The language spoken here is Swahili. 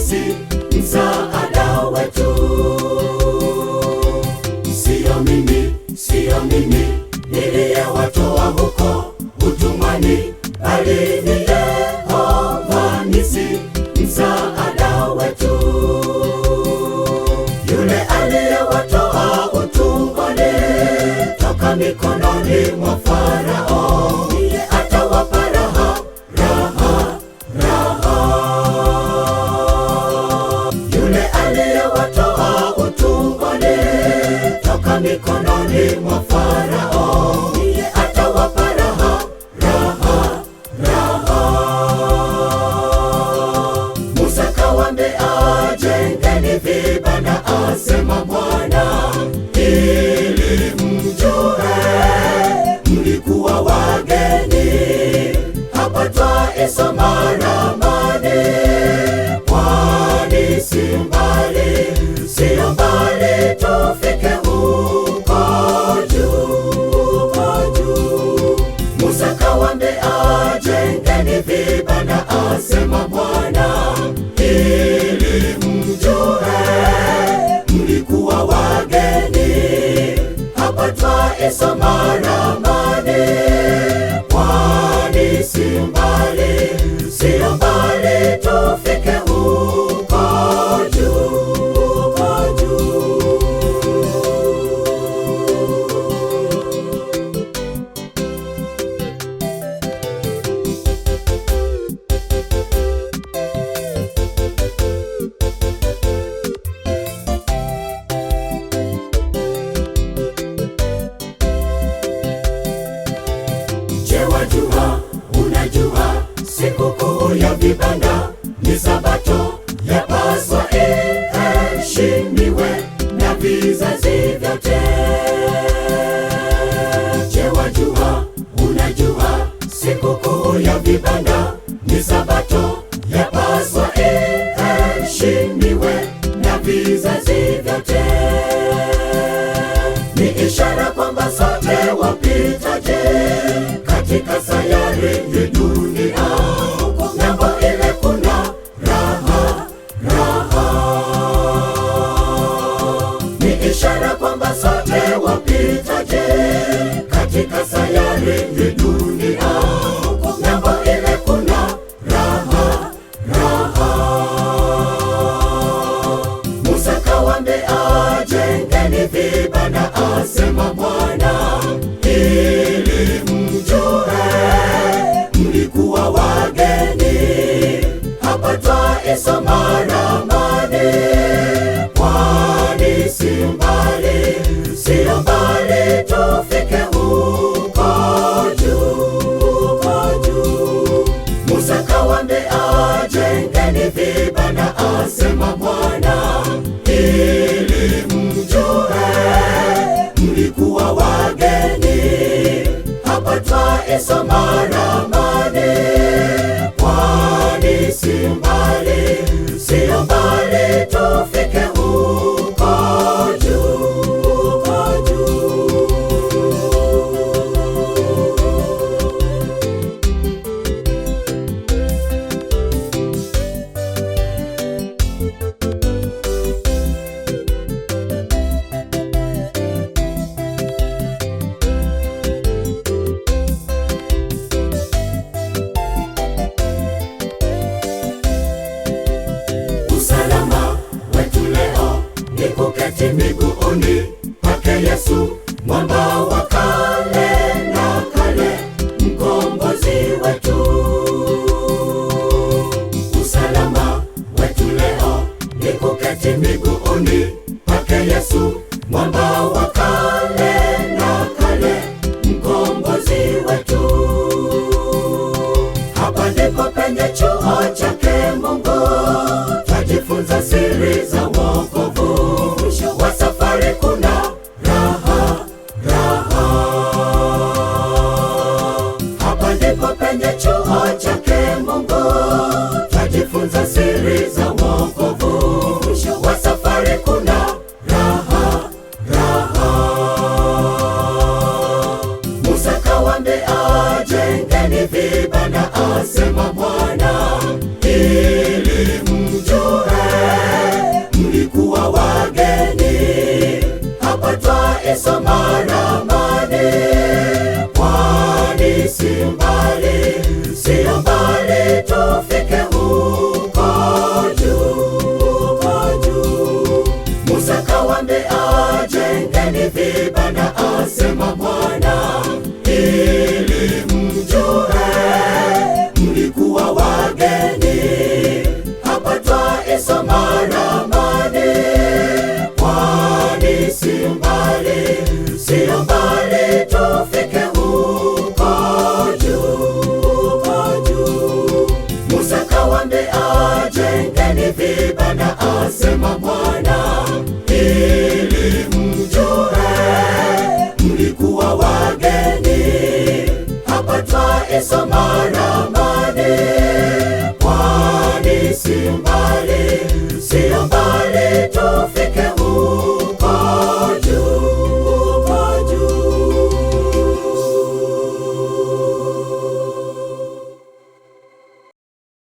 ufanisi, msaada wetu. Sio mimi niliyewatoa huko utumwani, bali ni Yehova nisi, msaada wetu. Yule aliyewatoa utumwani toka mikononi mwa Farao, ndiye atawapa raha. Yule aliyewatoa utumwani toka mikononi mwa Farao, ndiye atawapa raha. Musa kawaambia, jengeni vibanda, asema Bwana, ili mjue mlikuwa wageni hapa twaisoma ramani, kwani sio mbali tufike huko juu. Musa kawaambia, jengeni vibanda, asema Bwana, ili mjue mlikuwa wageni hapa twaisoma ramani, kwani sio mbali tufike huko juu. Je, unajua sikukuu ya vibanda ni Sabato, yapaswa iheshimiwe na vizazi vyote. Je, unajua sikukuu ya vibanda ni Sabato, yapaswa iheshimiwe na vizazi vyote. Ni ishara kwamba sote wapitaje katika sayari ya dunia, ng'ambo ile kuna raha. Ni ishara kwamba sote wapitaje katika sayari ya dunia, ng'ambo ile kuna raha. Musa kawaambia, jengeni vibanda, asema Bwana, ili mjue mlikuwa wageni hapa twaisoma ramani, kwani sio mbali tufike huko juu. Musa kawaambia, jengeni vibanda, asema Bwana, ili mjue mlikuwa wageni hapa twaisoma ramani, kwani sio mbali tufike huko juu. Usalama wetu leo ni kuketi miguuni pake Yesu, mwamba wa kale na kale, mkombozi wetu. Usalama wetu leo ni kuketi miguuni pake Yesu, mwamba wa kale na kale, mkombozi wetu. Hapa ndipo penye chuo chake Mungu, twajifunza siri za wokovu. Mwisho wa safari kuna raha. Hapa ndipo penye chuo chake Mungu, twajifunza siri za wokovu. Mwisho wa safari kuna raha. Musa kawaambia, jengeni vibanda, asema Bwana, ili mjue twaisoma ramani, pwani si mbali, sio mbali tufike huko juu. Musa kawaambia jengeni vibanda, asema Bwana, ili mjue mlikuwa wageni. Hapa twaisoma ramani, pwani si mbali, sio mbali tufike huko juu. Musa kawaambia jengeni vibanda, asema Bwana, ili mjue mlikuwa wageni. Hapa twaisoma ramani, pwani si mbali.